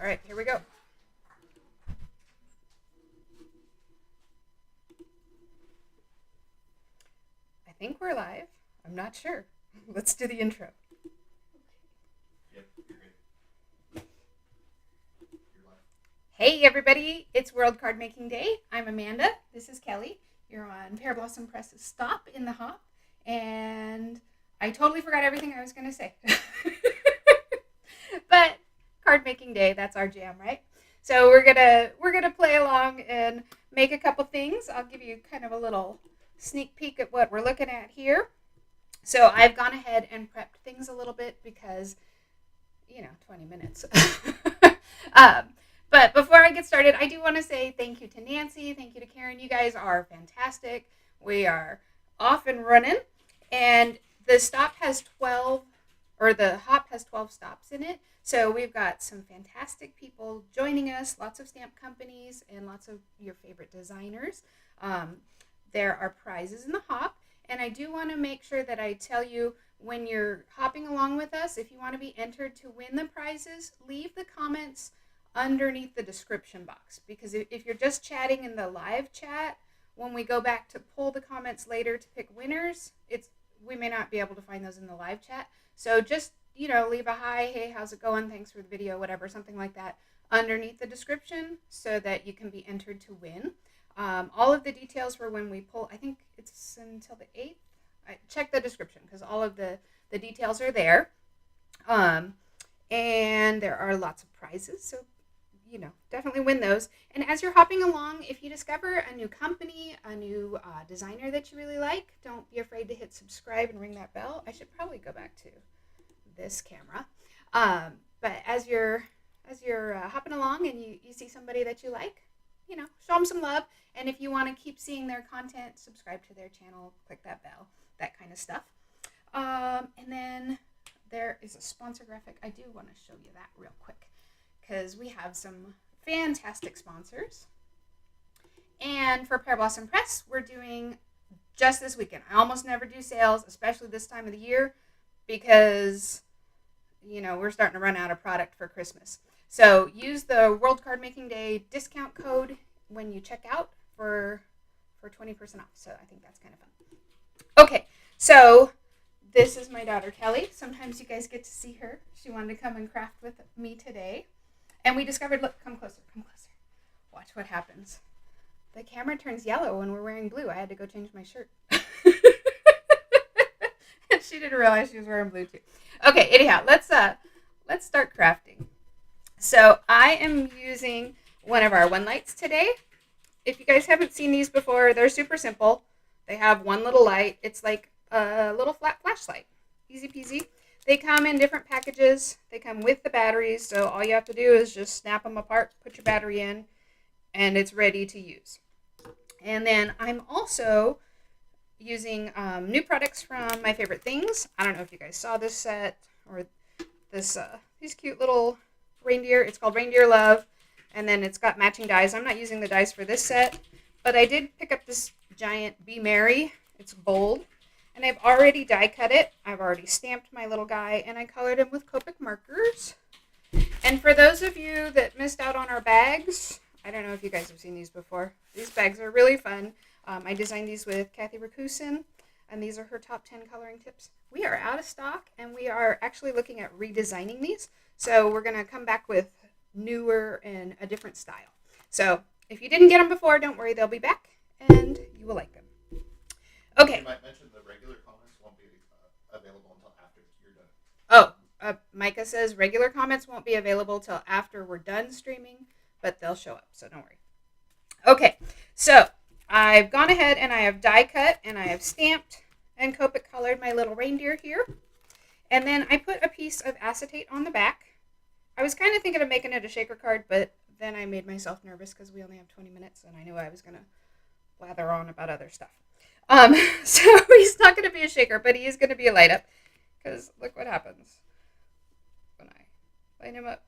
right, here we go. I think we're live. I'm not sure. Let's do the intro. Yep, you're good. You're live. Hey everybody, it's World Cardmaking Day. I'm Amanda. This is Kelly. You're on Pear Blossom Press's Stop in the Hop, and I totally forgot everything I was going to say. But Card Making Day, that's our jam, right? So we're gonna play along and make a couple things. I'll give you kind of a little sneak peek at what we're looking at here. So I've gone ahead and prepped things a little bit because, 20 minutes. But before I get started, I do want to say thank you to Nancy, thank you to Karen. You guys are fantastic. We are off and running, and the stop has 12, or the hop has 12 stops in it. So we've got some fantastic people joining us, lots of stamp companies, and lots of your favorite designers. There are prizes in the hop, and I do want to make sure that I tell you when you're hopping along with us, if you want to be entered to win the prizes, leave the comments underneath the description box, because if you're just chatting in the live chat, when we go back to pull the comments later to pick winners, we may not be able to find those in the live chat. So just leave a hi, hey, how's it going, thanks for the video, whatever, something like that underneath the description so that you can be entered to win. All of the details for when we pull, I think it's until the 8th. Check the description because all of the details are there. And there are lots of prizes, so definitely win those. And as you're hopping along, if you discover a new company, a new designer that you really like, don't be afraid to hit subscribe and ring that bell. I should probably go back to this camera. But as you're hopping along and you see somebody that you like, show them some love. And if you want to keep seeing their content, subscribe to their channel, click that bell, that kind of stuff. And then there is a sponsor graphic. I do want to show you that real quick because we have some fantastic sponsors. And for Pear Blossom Press, we're doing just this weekend. I almost never do sales, especially this time of the year, because we're starting to run out of product for Christmas. So use the World Cardmaking Day discount code when you check out for 20% off. So I think that's kind of fun. Okay, so this is my daughter Kelly. Sometimes you guys get to see her. She wanted to come and craft with me today. And we discovered, look, come closer. Watch what happens. The camera turns yellow when we're wearing blue. I had to go change my shirt. And she didn't realize she was wearing blue too. Okay, anyhow, let's start crafting. So I am using one of our one lights today. If you guys haven't seen these before, they're super simple. They have one little light. It's like a little flat flashlight. Easy peasy. They come in different packages. They come with the batteries, so all you have to do is just snap them apart, put your battery in, and it's ready to use. And then I'm also using new products from My Favorite Things. I don't know if you guys saw this set or these cute little reindeer. It's called Reindeer Love, and then it's got matching dies. I'm not using the dies for this set, but I did pick up this giant Be Merry. It's bold, and I've already die cut it. I've already stamped my little guy, and I colored him with Copic markers. And for those of you that missed out on our bags, I don't know if you guys have seen these before. These bags are really fun. I designed these with Kathy Rakusin, and these are her top 10 coloring tips. We are out of stock, and we are actually looking at redesigning these. So we're going to come back with newer and a different style. So if you didn't get them before, don't worry, they'll be back, and you will like them. Okay. You might mention the regular comments won't be available until after you're done. Oh, Micah says regular comments won't be available till after we're done streaming, but they'll show up, so don't worry. Okay, so I've gone ahead and I have die cut and I have stamped and Copic colored my little reindeer here. And then I put a piece of acetate on the back. I was kind of thinking of making it a shaker card, but then I made myself nervous because we only have 20 minutes and I knew I was going to blather on about other stuff. So he's not going to be a shaker, but he is going to be a light up because look what happens when I light him up.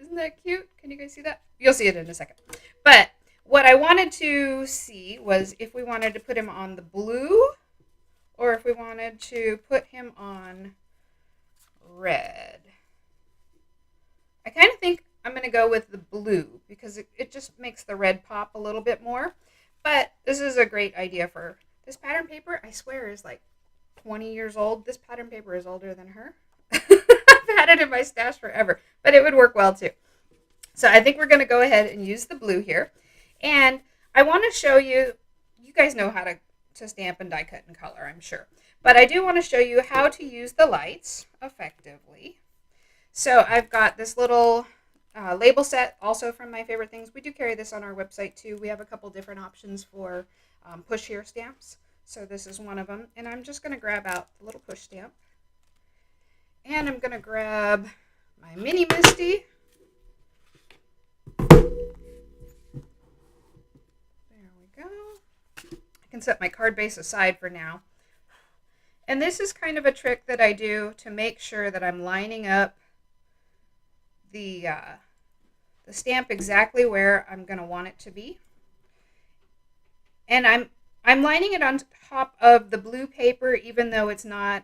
Isn't that cute? Can you guys see that? You'll see it in a second. But what I wanted to see was if we wanted to put him on the blue or if we wanted to put him on red. I kind of think I'm going to go with the blue because it just makes the red pop a little bit more. But this is a great idea for this pattern paper. I swear is like 20 years old. This pattern paper is older than her. I've had it in my stash forever, but it would work well too. So I think we're going to go ahead and use the blue here. And I want to show you, you guys know how to stamp and die cut and color, I'm sure. But I do want to show you how to use the lights effectively. So I've got this little label set also from My Favorite Things. We do carry this on our website too. We have a couple different options for push here stamps. So this is one of them. And I'm just going to grab out the little push stamp. And I'm going to grab my mini Misty. There we go. I can set my card base aside for now. And this is kind of a trick that I do to make sure that I'm lining up the stamp exactly where I'm going to want it to be. And I'm lining it on top of the blue paper even though it's not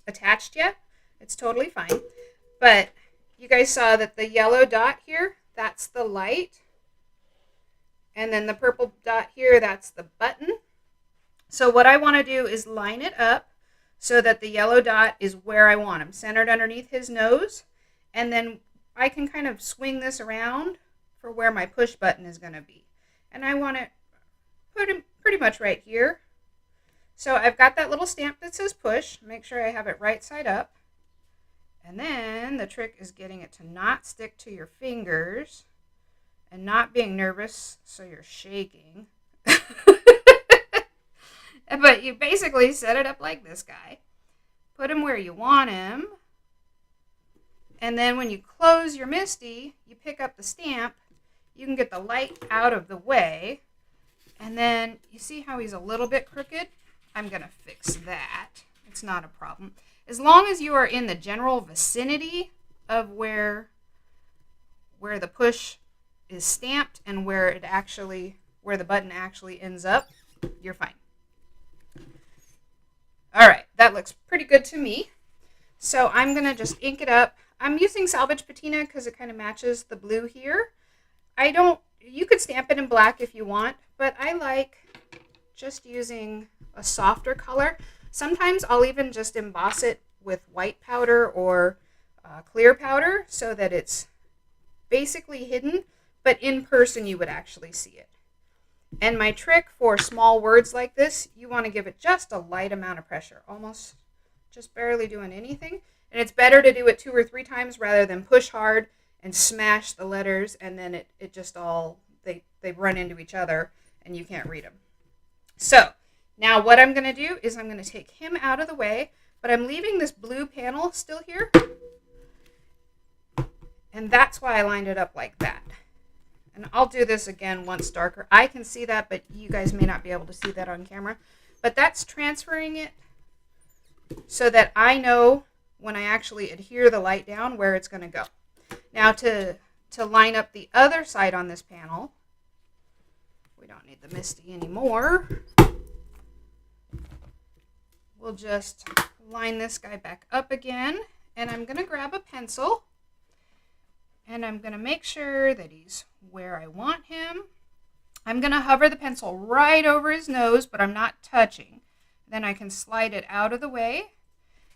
attached yet. It's totally fine. But you guys saw that the yellow dot here, that's the light. And then the purple dot here, that's the button. So what I want to do is line it up so that the yellow dot is where I want him, centered underneath his nose. And then I can kind of swing this around for where my push button is going to be. And I want it put him pretty much right here. So I've got that little stamp that says push. Make sure I have it right side up. And then the trick is getting it to not stick to your fingers and not being nervous so you're shaking. But you basically set it up like this guy. Put him where you want him. And then when you close your Misty, you pick up the stamp. You can get the light out of the way. And then you see how he's a little bit crooked? I'm going to fix that. It's not a problem. As long as you are in the general vicinity of where the push is stamped and where the button actually ends up, you're fine. All right, that looks pretty good to me. So I'm going to just ink it up. I'm using salvage patina because it kind of matches the blue here. You could stamp it in black if you want, but I like just using a softer color. Sometimes I'll even just emboss it with white powder or clear powder so that it's basically hidden, but in person you would actually see it. And my trick for small words like this, you want to give it just a light amount of pressure, almost just barely doing anything. And it's better to do it 2 or 3 times rather than push hard and smash the letters and then it just all, they run into each other and you can't read them. So now what I'm going to do is I'm going to take him out of the way, but I'm leaving this blue panel still here. And that's why I lined it up like that. And I'll do this again once darker. I can see that, but you guys may not be able to see that on camera. But that's transferring it so that I know when I actually adhere the light down where it's going to go. Now to line up the other side on this panel, we don't need the Misty anymore. We'll just line this guy back up again. And I'm going to grab a pencil. And I'm going to make sure that he's where I want him. I'm going to hover the pencil right over his nose, but I'm not touching. Then I can slide it out of the way,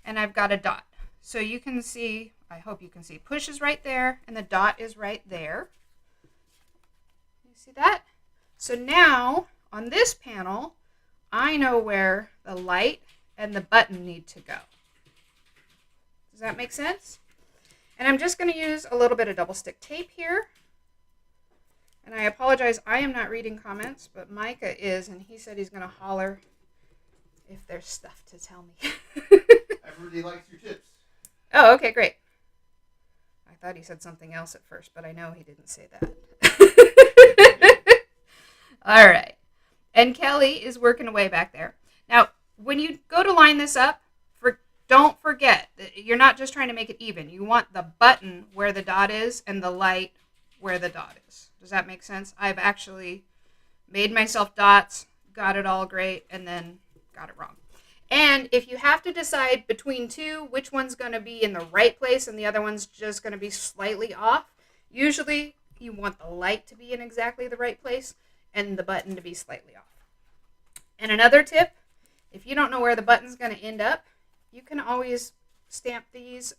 and I've got a dot. So you can see, I hope you can see, push is right there, and the dot is right there. You see that? So now, on this panel, I know where the light and the button need to go. Does that make sense? And I'm just going to use a little bit of double stick tape here. And I apologize, I am not reading comments, but Micah is, and he said he's going to holler if there's stuff to tell me. Everybody likes your tips. Oh, okay, great. I thought he said something else at first, but I know he didn't say that. All right. And Kelly is working away back there. Now, when you go to line this up, don't forget that you're not just trying to make it even. You want the button where the dot is and the light where the dot is. Does that make sense? I've actually made myself dots, got it all great, and then got it wrong. And if you have to decide between two, which one's going to be in the right place and the other one's just going to be slightly off, usually you want the light to be in exactly the right place and the button to be slightly off. And another tip, if you don't know where the button's going to end up, you can always stamp these.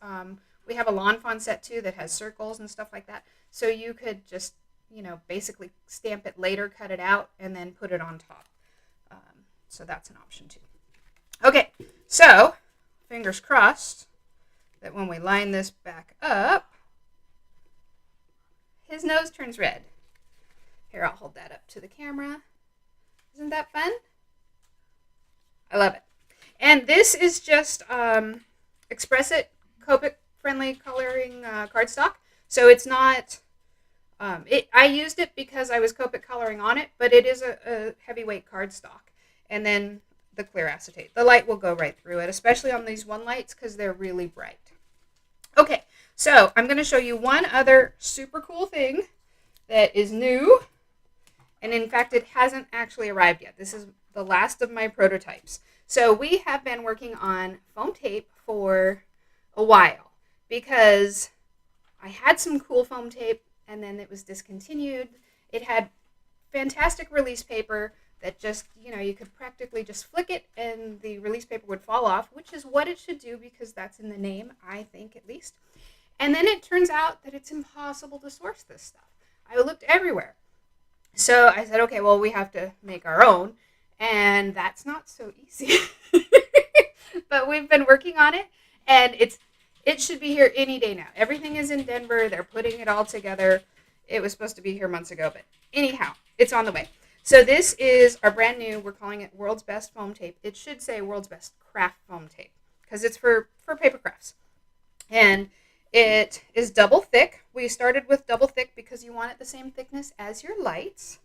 We have a lawn fawn set too that has circles and stuff like that. So you could just, basically stamp it later, cut it out, and then put it on top. So that's an option too. Okay, so fingers crossed that when we line this back up, his nose turns red. Here, I'll hold that up to the camera. Isn't that fun? I love it. And this is just Express It Copic friendly coloring cardstock. So it's not, I used it because I was Copic coloring on it, but it is a heavyweight cardstock. And then the clear acetate. The light will go right through it, especially on these one lights because they're really bright. Okay, so I'm going to show you one other super cool thing that is new. And in fact, it hasn't actually arrived yet. This is the last of my prototypes. So we have been working on foam tape for a while because I had some cool foam tape and then it was discontinued. It had fantastic release paper that just, you could practically just flick it and the release paper would fall off, which is what it should do because that's in the name, I think at least. And then it turns out that it's impossible to source this stuff. I looked everywhere. So I said, okay, well, we have to make our own. And that's not so easy. But we've been working on it, and it should be here any day now. Everything is in Denver. They're putting it all together. It was supposed to be here months ago, but anyhow, it's on the way. So this is our brand new, we're calling it World's Best Foam Tape. It should say World's Best Craft Foam Tape because it's for paper crafts. And it is double thick. We started with double thick because you want it the same thickness as your lights.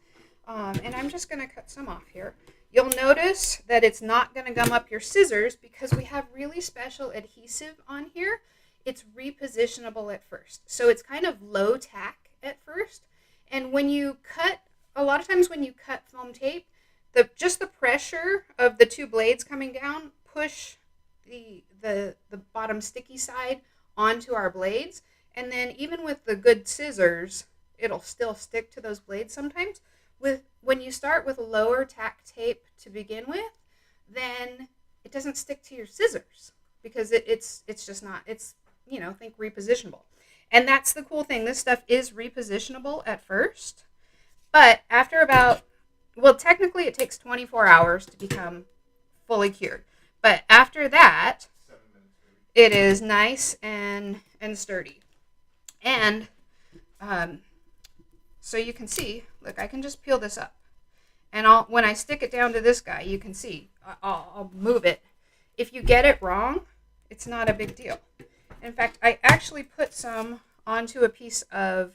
And I'm just going to cut some off here. You'll notice that it's not going to gum up your scissors because we have really special adhesive on here. It's repositionable at first. So it's kind of low tack at first. And when you cut, a lot of times when you cut foam tape, just the pressure of the two blades coming down push the bottom sticky side onto our blades. And then even with the good scissors, it'll still stick to those blades sometimes. When you start with lower tack tape to begin with, then it doesn't stick to your scissors because it's just not, think repositionable. And that's the cool thing. This stuff is repositionable at first, but after technically it takes 24 hours to become fully cured. But after that, it is nice and sturdy. And so you can see, look, I can just peel this up. And when I stick it down to this guy, you can see, I'll move it. If you get it wrong, it's not a big deal. In fact, I actually put some onto a piece of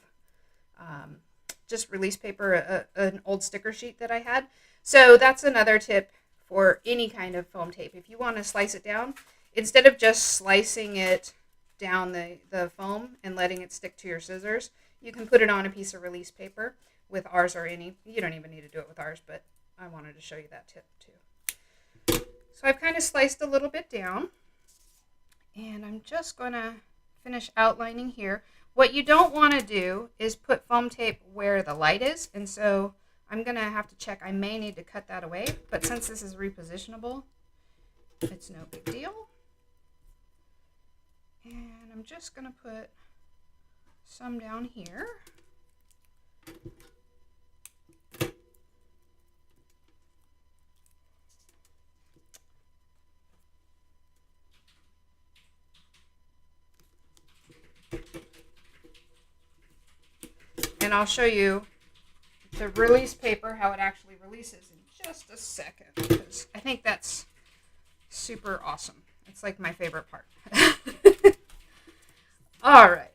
just release paper, an old sticker sheet that I had. So that's another tip for any kind of foam tape. If you want to slice it down, instead of just slicing it down the foam and letting it stick to your scissors, you can put it on a piece of release paper with ours or any. You don't even need to do it with ours, but I wanted to show you that tip too. So I've kind of sliced a little bit down, and I'm just going to finish outlining here. What you don't want to do is put foam tape where the light is, and so I'm going to have to check. I may need to cut that away, but since this is repositionable, it's no big deal. And I'm just going to put some down here. And I'll show you the release paper, how it actually releases in just a second, because I think that's super awesome. It's like my favorite part. All right.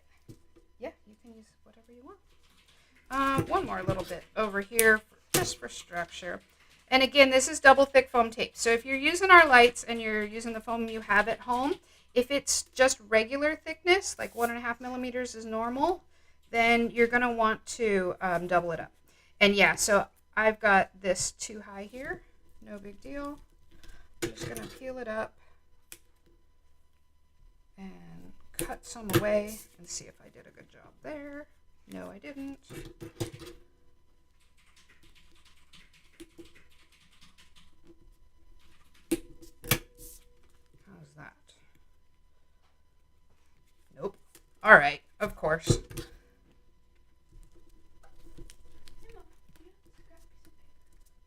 Yeah, you can use whatever you want. One more little bit over here, just for structure. And again, this is double thick foam tape. So if you're using our lights and you're using the foam you have at home, if it's just regular thickness, like 1.5 millimeters is normal, then you're going to want to double it up. And yeah, so I've got this too high here. No big deal. I'm just going to peel it up and cut some away and see if I did a good job there. No, I didn't. How's that? Nope. All right, of course.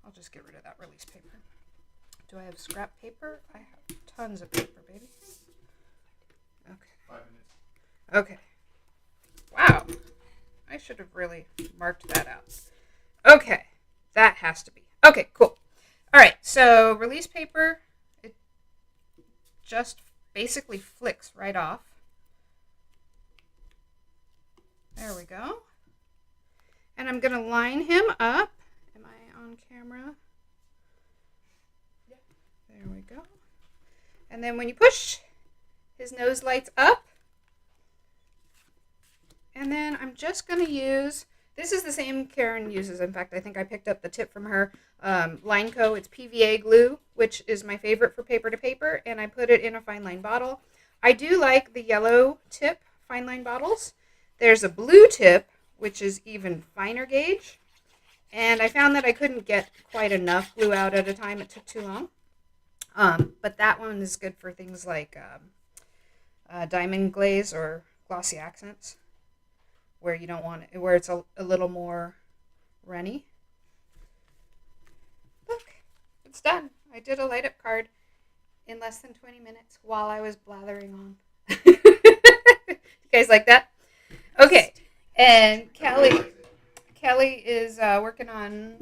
I'll just get rid of that release paper. Do I have scrap paper? I have tons of paper, baby. Okay. 5 minutes. Okay. Wow. I should have really marked that out. Okay. That has to be. Okay, cool. All right. So release paper, it just basically flicks right off. There we go. And I'm going to line him up. Am I on camera? Yep. There we go. And then when you push, his nose lights up. And then I'm just going to use, this is the same Karen uses. In fact, I think I picked up the tip from her. Lineco, it's PVA glue, which is my favorite for paper to paper. And I put it in a fine line bottle. I do like the yellow tip fine line bottles. There's a blue tip, which is even finer gauge. And I found that I couldn't get quite enough glue out at a time. It took too long. But that one is good for things like diamond glaze or glossy accents, where you don't want it, where it's a little more runny. Look, it's done. I did a light up card in less than 20 minutes while I was blathering on. You guys like that? Okay, and Kelly is working on,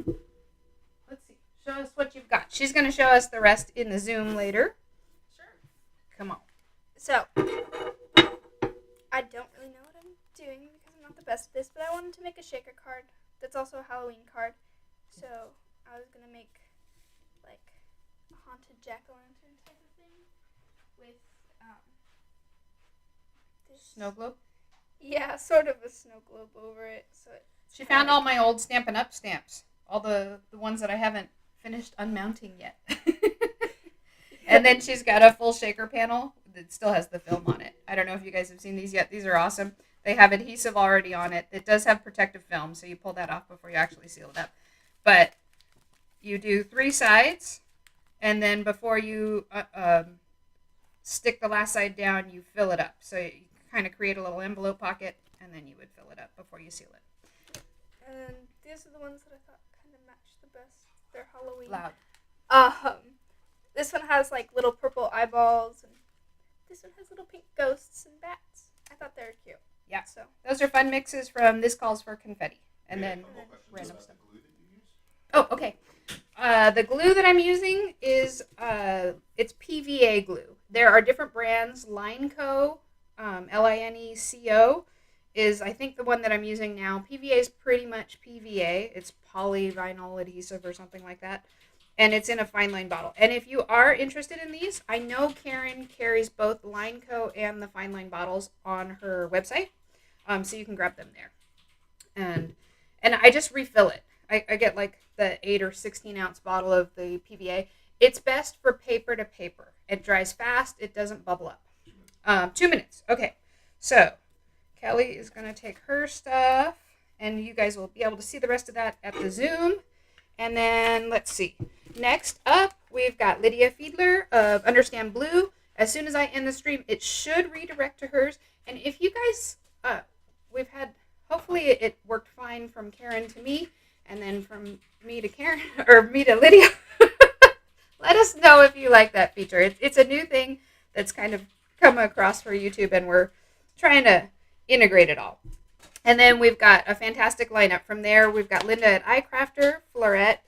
let's see, show us what you've got. She's going to show us the rest in the Zoom later. Sure. Come on. So, I don't really know what I'm doing because I'm not the best at this, but I wanted to make a shaker card that's also a Halloween card. So, I was going to make like a haunted jack-o'-lantern type of thing with this Snow globe. Yeah, sort of a snow globe over it. So She found all my old Stampin' Up stamps, all the ones that I haven't finished unmounting yet. And then she's got a full shaker panel that still has the film on it. I don't know if you guys have seen these yet. These are awesome. They have adhesive already on it. It does have protective film, so you pull that off before you actually seal it up. But you do 3 sides, and then before you stick the last side down, you fill it up. So you kind of create a little envelope pocket, and then you would fill it up before you seal it. And these are the ones that I thought kind of matched the best. They're Halloween. Loud. This one has like little purple eyeballs, and this one has little pink ghosts and bats. I thought they were cute. Yeah. So Those are fun mixes from This Calls for Confetti. And then random stuff. The glue that you use? Oh, okay. The glue that I'm using is it's PVA glue. There are different brands. Lineco, Lineco, is I think the one that I'm using now. PVA is pretty much PVA. It's polyvinyl adhesive or something like that. And it's in a fine line bottle. And if you are interested in these, I know Karen carries both Lineco and the fine line bottles on her website. So you can grab them there. And I just refill it. I get like the 8 or 16 ounce bottle of the PVA. It's best for paper to paper. It dries fast. It doesn't bubble up. 2 minutes. Okay. So Kelly is going to take her stuff, and you guys will be able to see the rest of that at the Zoom. And then let's see. Next up, we've got Lydia Fiedler of Understand Blue. As soon as I end the stream, it should redirect to hers. And if you guys, we've had, hopefully it worked fine from Karen to me, and then from me to Karen, or me to Lydia. Let us know if you like that feature. It's a new thing that's kind of come across for YouTube, and we're trying to integrate it all. And then we've got a fantastic lineup from there. We've got Linda at iCrafter, Florette,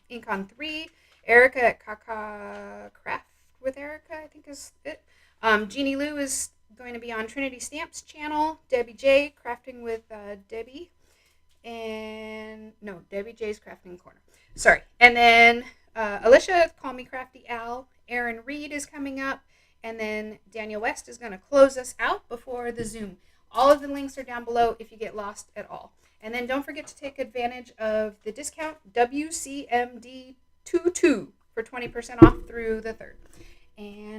Ink on 3, Erica at Kaka Craft with Erica, I think is it. Jeannie Lou is going to be on Trinity Stamps channel. Debbie J, Crafting with Debbie. And, no, Debbie J's Crafting Corner. Sorry. And then Alicia, Call Me Crafty Al. Aaron Reed is coming up. And then Daniel West is going to close us out before the Zoom. All of the links are down below if you get lost at all. And then don't forget to take advantage of the discount WCMD22. for 20% off through the 3rd. And